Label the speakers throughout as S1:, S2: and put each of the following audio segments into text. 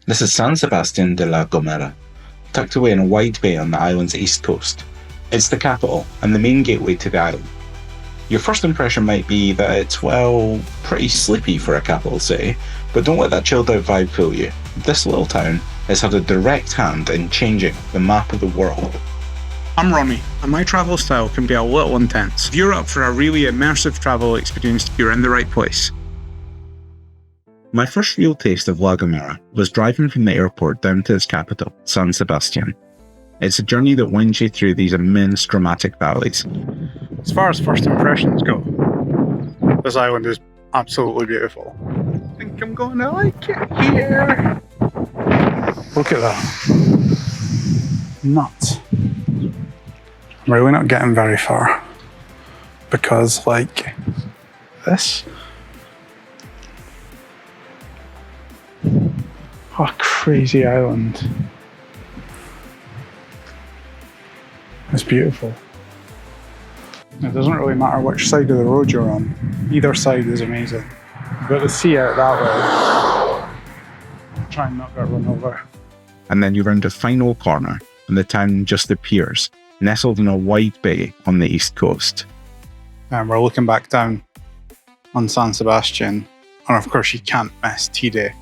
S1: This is San Sebastian de La Gomera, tucked away in a wide bay on the island's east coast. It's the capital and the main gateway to the island. Your first impression might be that it's, well, pretty sleepy for a capital city, but don't let that chilled out vibe fool you. This little town has had a direct hand in changing the map of the world.
S2: I'm Ronnie, and my travel style can be a little intense. If you're up for a really immersive travel experience, you're in the right place.
S1: My first real taste of La Gomera was driving from the airport down to its capital, San Sebastian. It's a journey that winds you through these immense dramatic valleys.
S2: As far as first impressions go, this island is absolutely beautiful. I think I'm going to like it here. Look at that. Nuts. I'm really not getting very far because, like, this. What a crazy island. It's beautiful. It doesn't really matter which side of the road you're on. Either side is amazing. You've got to see out that way. Try and not get run over.
S1: And then you round a final corner and the town just appears, nestled in a wide bay on the east coast.
S2: And we're looking back down on San Sebastian. And of course you can't miss Teide.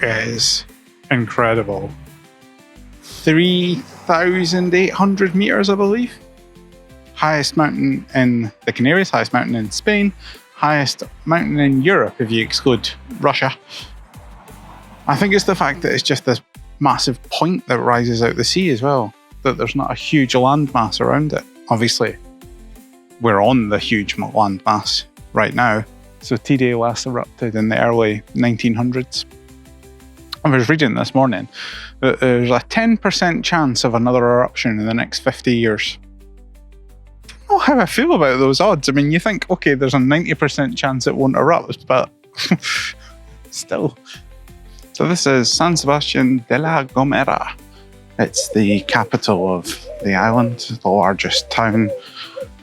S2: It is incredible. 3,800 meters, I believe. Highest mountain in the Canaries, highest mountain in Spain, highest mountain in Europe if you exclude Russia. I think it's the fact that it's just this massive point that rises out the sea as well, that there's not a huge landmass around it. Obviously, we're on the huge landmass right now. So Teide last erupted in the early 1900s. I was reading this morning that there's a 10% chance of another eruption in the next 50 years. I don't know how I feel about those odds. I mean, you think, okay, there's a 90% chance it won't erupt, but still. So this is San Sebastian de La Gomera. It's the capital of the island, the largest town.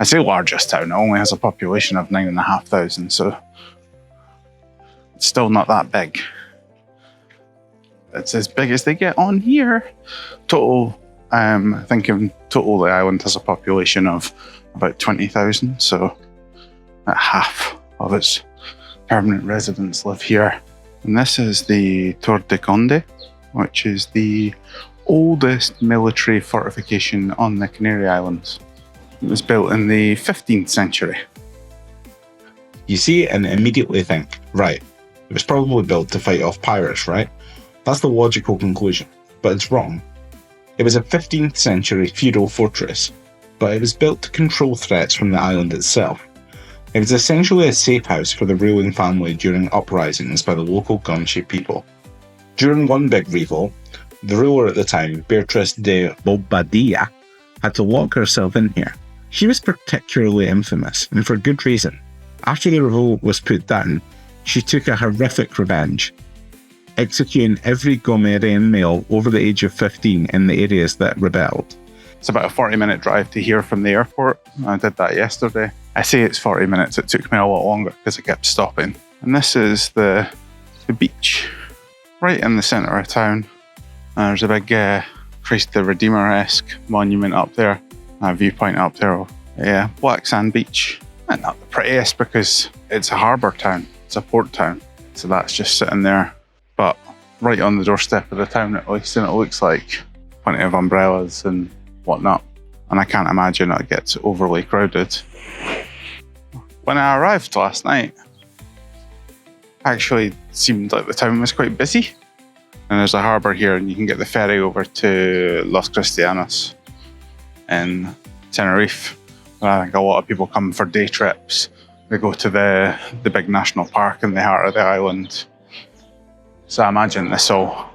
S2: I say largest town, it only has a population of 9,500, so it's still not that big. It's as big as they get on here. Total, I think in total the island has a population of about 20,000, so half of its permanent residents live here. And this is the Torre del Conde, which is the oldest military fortification on the Canary Islands. It was built in the 15th century.
S1: You see it and immediately think, right, it was probably built to fight off pirates, right? That's the logical conclusion, but it's wrong. It was a 15th century feudal fortress, but it was built to control threats from the island itself. It was essentially a safe house for the ruling family during uprisings by the local Guanche people. During one big revolt, the ruler at the time, Beatriz de Bobia, had to lock herself in here. She was particularly infamous, and for good reason. After the revolt was put down, she took a horrific revenge, executing every Gomerian male over the age of 15 in the areas that rebelled.
S2: It's about a 40-minute drive to here from the airport. I did that yesterday. I say it's 40 minutes, it took me a lot longer because I kept stopping. And this is the beach, right in the centre of town. There's a big Christ the Redeemer-esque monument up there, a viewpoint up there. Yeah, black sand beach. And not the prettiest because it's a harbour town, it's a port town. So that's just sitting there. But right on the doorstep of the town at least, and it looks like plenty of umbrellas and whatnot. And I can't imagine it gets overly crowded. When I arrived last night, actually seemed like the town was quite busy. And there's a harbour here and you can get the ferry over to Los Cristianos in Tenerife. I think a lot of people come for day trips. They go to the big national park in the heart of the island. So I imagine this all,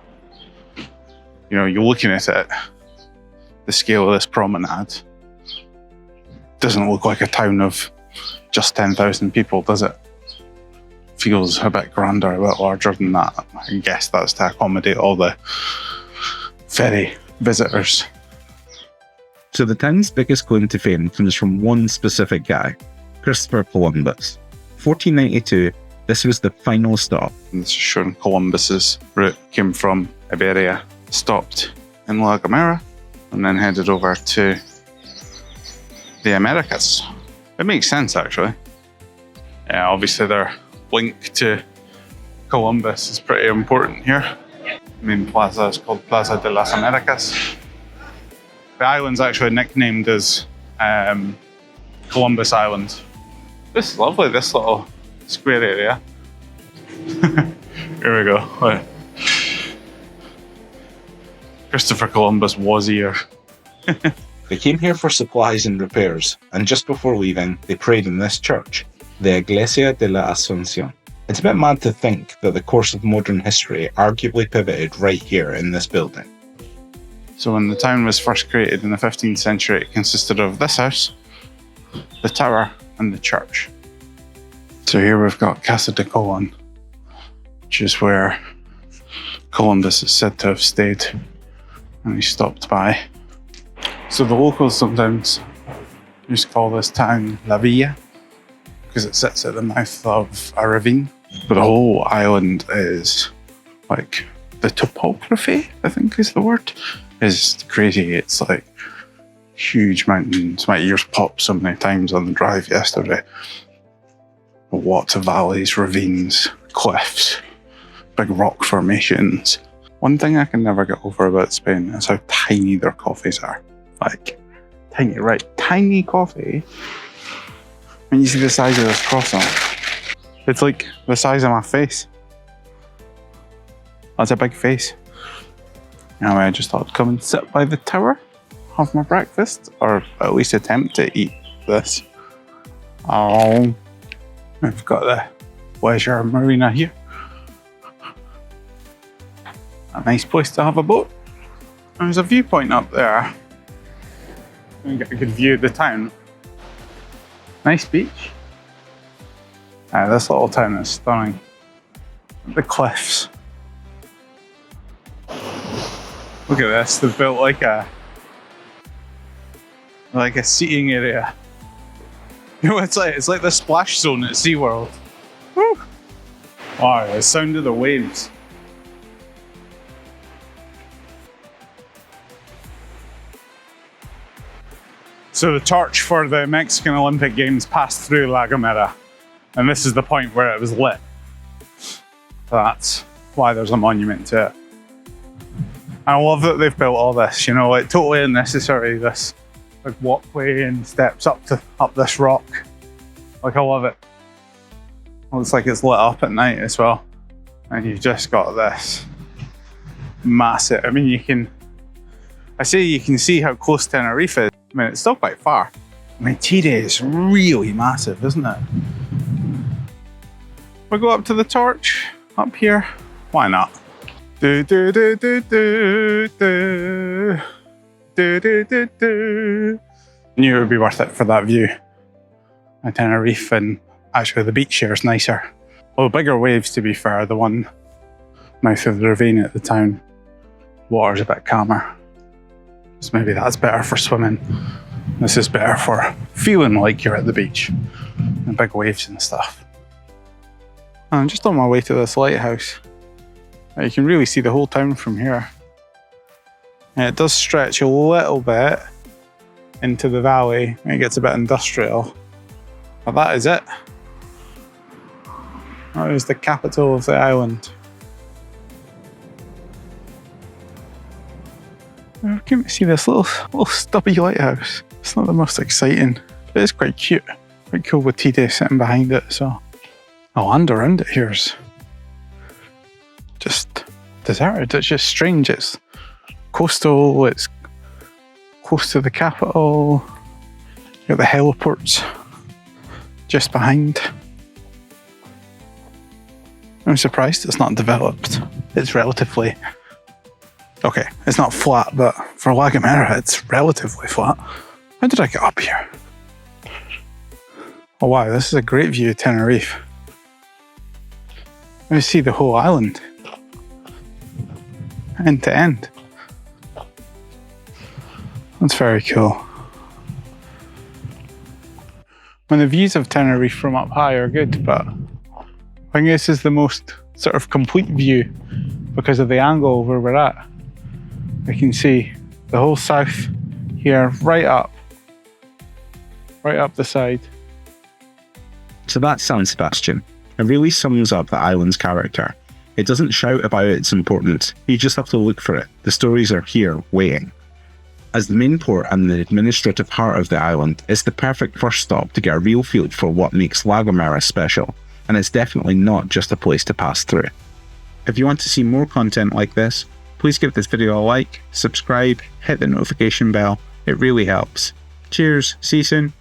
S2: you're looking at it, the scale of this promenade doesn't look like a town of just 10,000 people, does it? Feels a bit grander, a bit larger than that. I guess that's to accommodate all the ferry visitors.
S1: So the town's biggest claim to fame comes from one specific guy, Christopher Columbus. 1492, This was the final stop.
S2: And this is showing Columbus's route. Came from Iberia, stopped in La Gomera, and then headed over to the Americas. It makes sense, actually. Yeah, obviously their link to Columbus is pretty important here. The main plaza is called Plaza de las Americas. The island's actually nicknamed as Columbus Island. This is lovely, this little square area. Here we go. Right. Christopher Columbus was here.
S1: They came here for supplies and repairs, and just before leaving, they prayed in this church, the Iglesia de la Asunción. It's a bit mad to think that the course of modern history arguably pivoted right here in this building.
S2: So when the town was first created in the 15th century, it consisted of this house, the tower, and the church. So here we've got Casa de Colon, which is where Columbus is said to have stayed, and he stopped by. So the locals sometimes used to call this town La Villa, because it sits at the mouth of a ravine. But the whole island is, like, the topography, I think is the word, is crazy. It's like huge mountains. My ears popped so many times on the drive yesterday. Lots of valleys, ravines, cliffs, big rock formations. One thing I can never get over about Spain is how tiny their coffees are. Like, tiny, right? Tiny coffee. When you see the size of this croissant, it's like the size of my face. That's a big face. Anyway, I just thought I'd come and sit by the tower, have my breakfast, or at least attempt to eat this. We've got the leisure marina here. A nice place to have a boat. There's a viewpoint up there. You can get a good view of the town. Nice beach. This little town is stunning. The cliffs. Look at this. They've built like a seating area. You know, it's like the splash zone at SeaWorld. Woo! Wow, the sound of the waves. So the torch for the Mexican Olympic Games passed through La Gomera, and this is the point where it was lit. So that's why there's a monument to it. I love that they've built all this, you know, like totally unnecessary, this like walkway and steps up this rock. Like, I love it. It looks like it's lit up at night as well. And you've just got this massive, I mean, you can see how close Tenerife is. I mean, it's still quite far. I mean, Teide is really massive, isn't it? We'll go up to the torch, up here. Why not? Do, do, do, do, do, do. Do, do, do, do. I knew it would be worth it for that view. At Tenerife, and actually the beach here is nicer. Well, bigger waves to be fair, the one mouth of the ravine at the town. Water's a bit calmer. So maybe that's better for swimming. This is better for feeling like you're at the beach. And big waves and stuff. I'm just on my way to this lighthouse. You can really see the whole town from here. And it does stretch a little bit into the valley. It gets a bit industrial. But that is it. That is the capital of the island. I can't see this little stubby lighthouse. It's not the most exciting, but it's quite cute. Quite cool with Teide sitting behind it. So the land around it here is just deserted. It's just strange. It's coastal. It's close to the capital. You got the heliports just behind. I'm surprised it's not developed. It's relatively okay. It's not flat, but for La Gomera, it's relatively flat. How did I get up here? Oh wow, this is a great view of Tenerife. You see the whole island, end to end. That's very cool. When the views of Tenerife from up high are good, but I think this is the most sort of complete view because of the angle where we're at. I can see the whole south here, right up the side.
S1: So that's San Sebastian. It really sums up the island's character. It doesn't shout about its importance, you just have to look for it. The stories are here, waiting. As the main port and the administrative heart of the island, it's the perfect first stop to get a real feel for what makes La Gomera special, and it's definitely not just a place to pass through. If you want to see more content like this, please give this video a like, subscribe, hit the notification bell, it really helps. Cheers, see you soon.